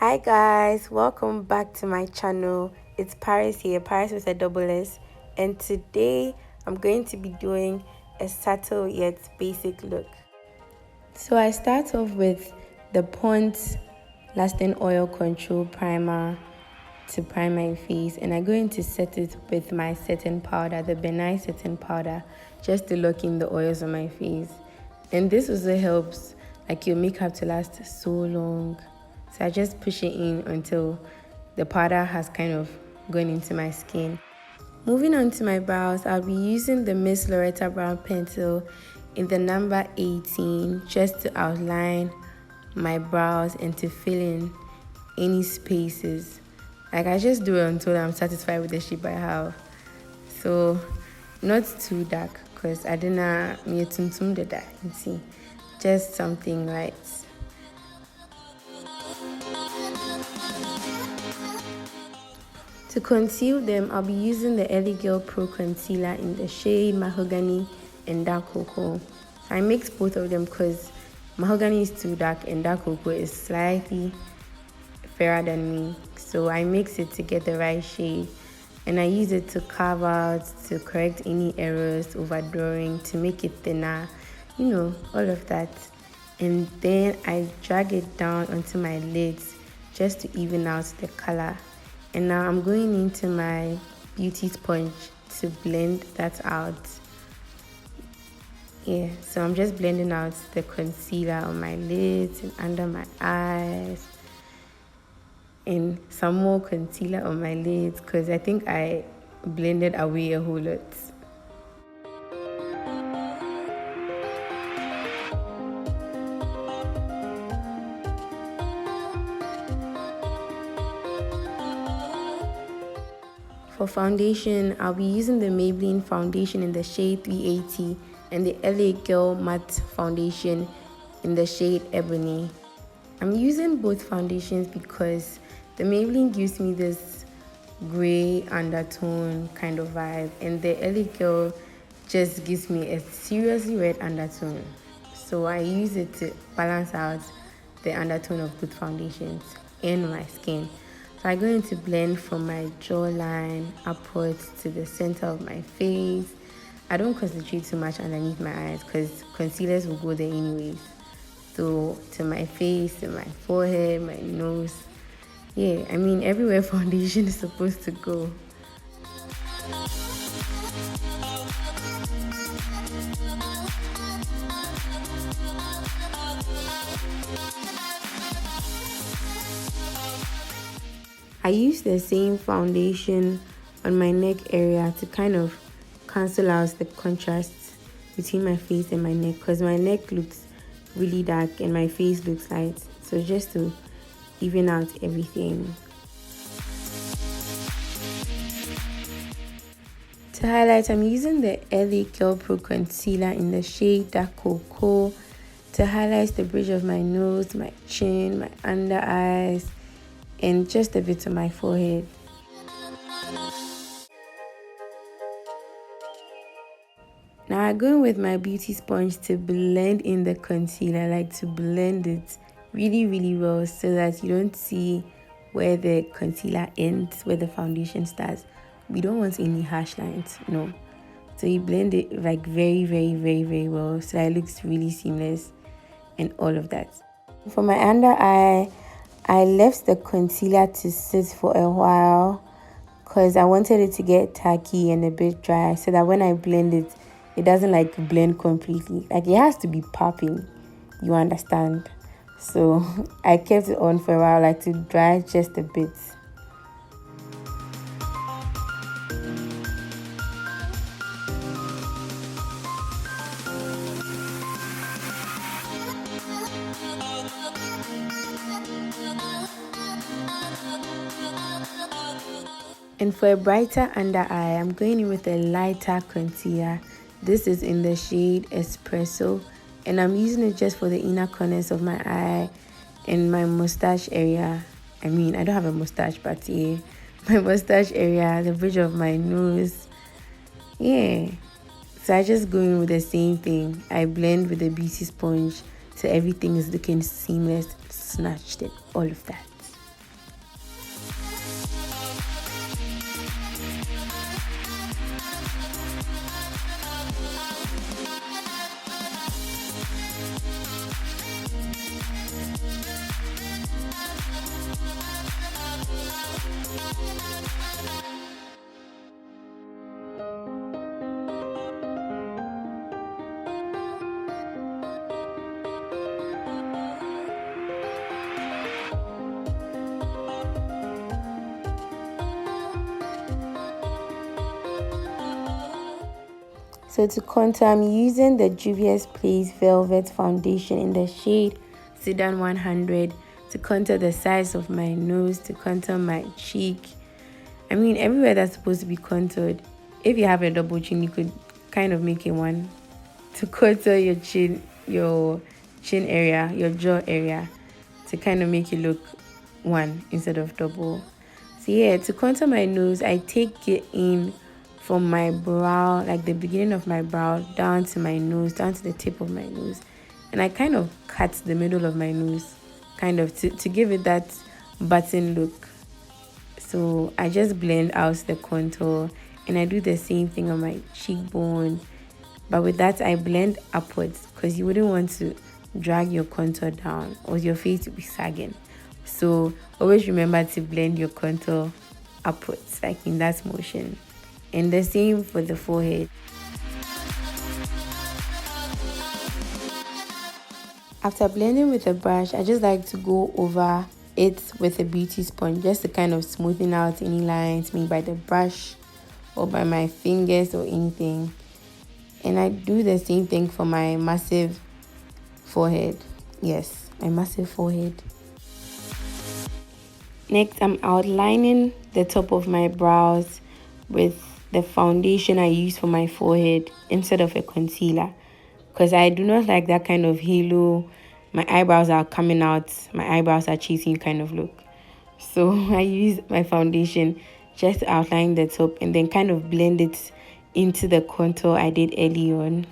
Hi guys, welcome back to my channel. It's Paris here, Paris with a double S, and today I'm going to be doing a subtle yet basic look. So I start off with the Pond's Lasting Oil Control Primer to prime my face, and I go in to set it with my setting powder, the Benign setting powder, just to lock in the oils on my face. And this also helps like your makeup to last so long. So I just push it in until the powder has kind of gone into my skin. Moving on to my brows, I'll be using the Miss Loretta Brown pencil in the number 18 just to outline my brows and to fill in any spaces. Like I just do it until I'm satisfied with the shape I have. So not too dark because I didn't me tuntum the dark. See, just something light. To conceal them, I'll be using the Ellie Girl Pro Concealer in the shade Mahogany and Dark Cocoa. So I mixed both of them because Mahogany is too dark and Dark Cocoa is slightly fairer than me. So I mix it to get the right shade. And I use it to carve out, to correct any errors, overdrawing, to make it thinner, all of that. And then I drag it down onto my lids just to even out the color. And now I'm going into my beauty sponge to blend that out. Yeah, so I'm just blending out the concealer on my lids and under my eyes. And some more concealer on my lids because I think I blended away a whole lot. For foundation, I'll be using the Maybelline foundation in the shade 380 and the LA Girl Matte foundation in the shade Ebony. I'm using both foundations because the Maybelline gives me this gray undertone kind of vibe, and the LA Girl just gives me a seriously red undertone. So I use it to balance out the undertone of both foundations in my skin. So I go into blend from my jawline upwards to the center of my face. I don't concentrate too much underneath my eyes because concealers will go there anyways. So to my face, to my forehead, my nose. Yeah, I mean everywhere foundation is supposed to go. I use the same foundation on my neck area to kind of cancel out the contrast between my face and my neck because my neck looks really dark and my face looks light. So just to even out everything. To highlight, I'm using the LA Girl Pro Concealer in the shade Dark Cocoa to highlight the bridge of my nose, my chin, my under eyes, and just a bit of my forehead. Now I go in with my beauty sponge to blend in the concealer, like to blend it really, really well so that you don't see where the concealer ends, where the foundation starts. We don't want any harsh lines, no. So you blend it like very, very, very, very well so that it looks really seamless and all of that. For my under eye, I left the concealer to sit for a while because I wanted it to get tacky and a bit dry so that when I blend it, it doesn't like blend completely. Like it has to be popping, you understand? So I kept it on for a while, like to dry just a bit. And for a brighter under eye, I'm going in with a lighter concealer. This is in the shade Espresso, and I'm using it just for the inner corners of my eye and my mustache area. I mean, I don't have a mustache, but yeah, my mustache area, the bridge of my nose. Yeah. So I just go in with the same thing. I blend with the beauty sponge so everything is looking seamless, snatched, and all of that. So to contour, I'm using the Juvia's Place Velvet Foundation in the shade Sudan 100 to contour the sides of my nose, to contour my cheek. I mean, everywhere that's supposed to be contoured. If you have a double chin, you could kind of make it one. To contour your chin area, your jaw area, to kind of make it look one instead of double. So yeah, to contour my nose, I take it in from my brow, like the beginning of my brow, down to my nose, down to the tip of my nose. And I kind of cut the middle of my nose, kind of to give it that button look. So I just blend out the contour, and I do the same thing on my cheekbone. But with that, I blend upwards because you wouldn't want to drag your contour down or your face will be sagging. So always remember to blend your contour upwards, like in that motion. And the same for the forehead. After blending with a brush, I just like to go over it with a beauty sponge just to kind of smoothen out any lines made by the brush or by my fingers or anything. And I do the same thing for my massive forehead. Yes, my massive forehead. Next, I'm outlining the top of my brows with the foundation I use for my forehead instead of a concealer, because I do not like that kind of halo. My eyebrows are coming out, my eyebrows are chasing you kind of look. So I use my foundation just to outline the top and then kind of blend it into the contour I did early on.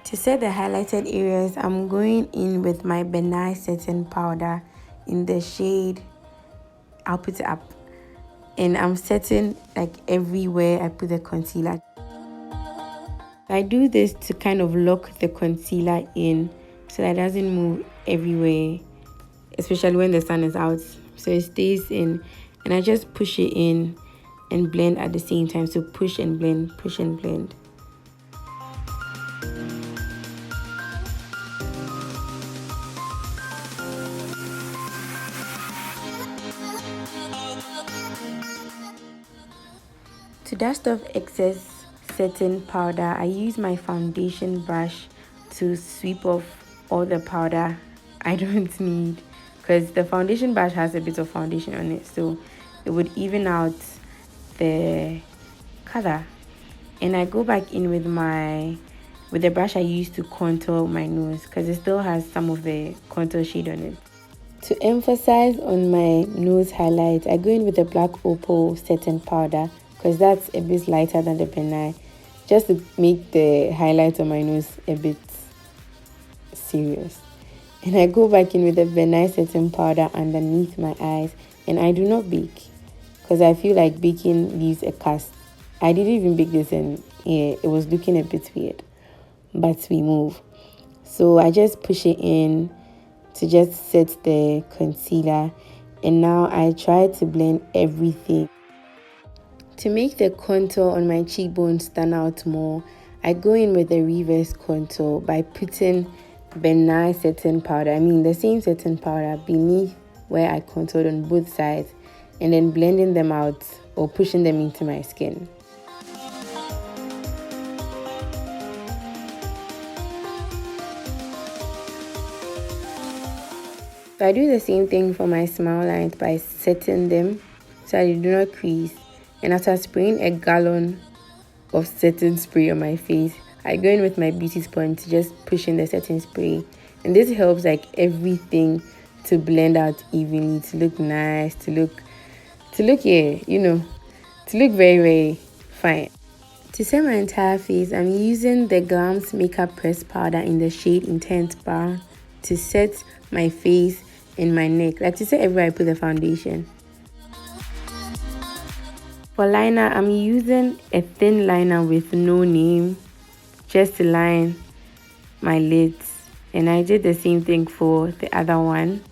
To set the highlighted areas, I'm going in with my Benai setting powder in the shade, I'll put it up, and I'm setting like everywhere I put the concealer. I do this to kind of lock the concealer in so that it doesn't move everywhere, especially when the sun is out, so it stays in. And I just push it in and blend at the same time. So push and blend, push and blend. To dust off excess setting powder, I use my foundation brush to sweep off all the powder I don't need, because the foundation brush has a bit of foundation on it, so it would even out the color. And I go back in with the brush I used to contour my nose, because it still has some of the contour shade on it. To emphasize on my nose highlight, I go in with the Black Opal setting powder, because that's a bit lighter than the Benai, just to make the highlight on my nose a bit serious. And I go back in with the Benai setting powder underneath my eyes, and I do not bake because I feel like baking leaves a cast. I didn't even bake this, and yeah, it was looking a bit weird, but we move. So I just push it in to just set the concealer, and now I try to blend everything. To make the contour on my cheekbone stand out more, I go in with a reverse contour by putting Benai setting powder, the same setting powder, beneath where I contoured on both sides, and then blending them out or pushing them into my skin. So I do the same thing for my smile lines by setting them so they do not crease. And after spraying a gallon of setting spray on my face, I go in with my beauty sponge to just push in the setting spray. And this helps like everything to blend out evenly, to look nice, to look very, very fine. To set my entire face, I'm using the Glams Makeup Press Powder in the shade Intense Brown to set my face and my neck, like to set everywhere I put the foundation. For liner, I'm using a thin liner with no name just to line my lids, and I did the same thing for the other one.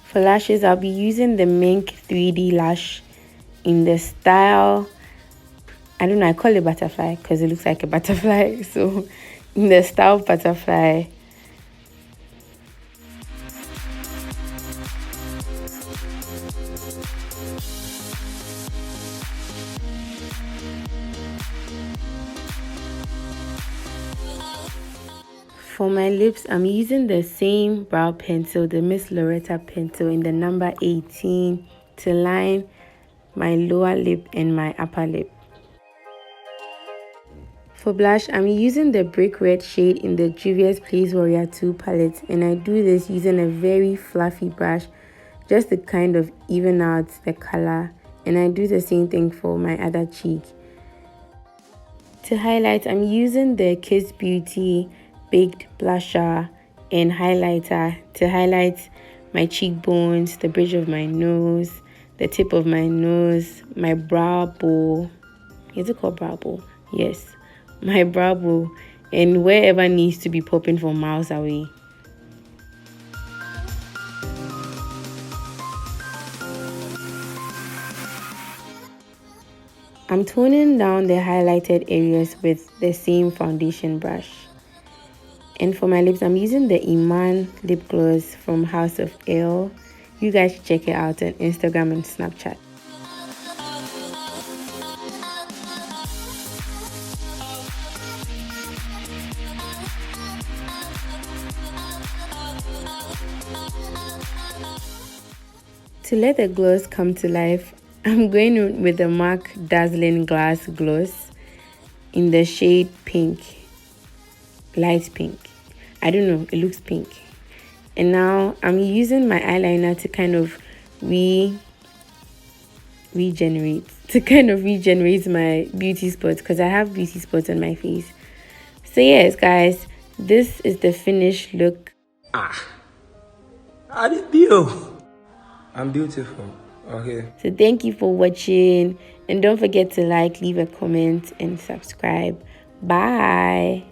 For lashes, I'll be using the Mink 3D lash in the style, I don't know, I call it butterfly because it looks like a butterfly. So in the style butterfly. For my lips, I'm using the same brow pencil, the Miss Loretta pencil in the number 18 to line my lower lip and my upper lip. For blush, I'm using the Brick Red shade in the Juvia's Place Warrior 2 palette, and I do this using a very fluffy brush just to kind of even out the color, and I do the same thing for my other cheek. To highlight, I'm using the Kiss Beauty Baked Blusher and highlighter to highlight my cheekbones, the bridge of my nose, the tip of my nose, my brow bone. Is it called brow bone? Yes, my brow bone, and wherever needs to be popping from miles away. I'm toning down the highlighted areas with the same foundation brush. And for my lips, I'm using the Iman lip gloss from House of Ale. You guys should check it out on Instagram and Snapchat. To let the gloss come to life, I'm going in with the MAC Dazzling Glass Gloss in the shade pink, light pink. I don't know, it looks pink. And now I'm using my eyeliner to kind of regenerate my beauty spots, because I have beauty spots on my face. So yes, guys, this is the finished look. How did you? I'm beautiful. Okay. So thank you for watching, and don't forget to like, leave a comment, and subscribe. Bye.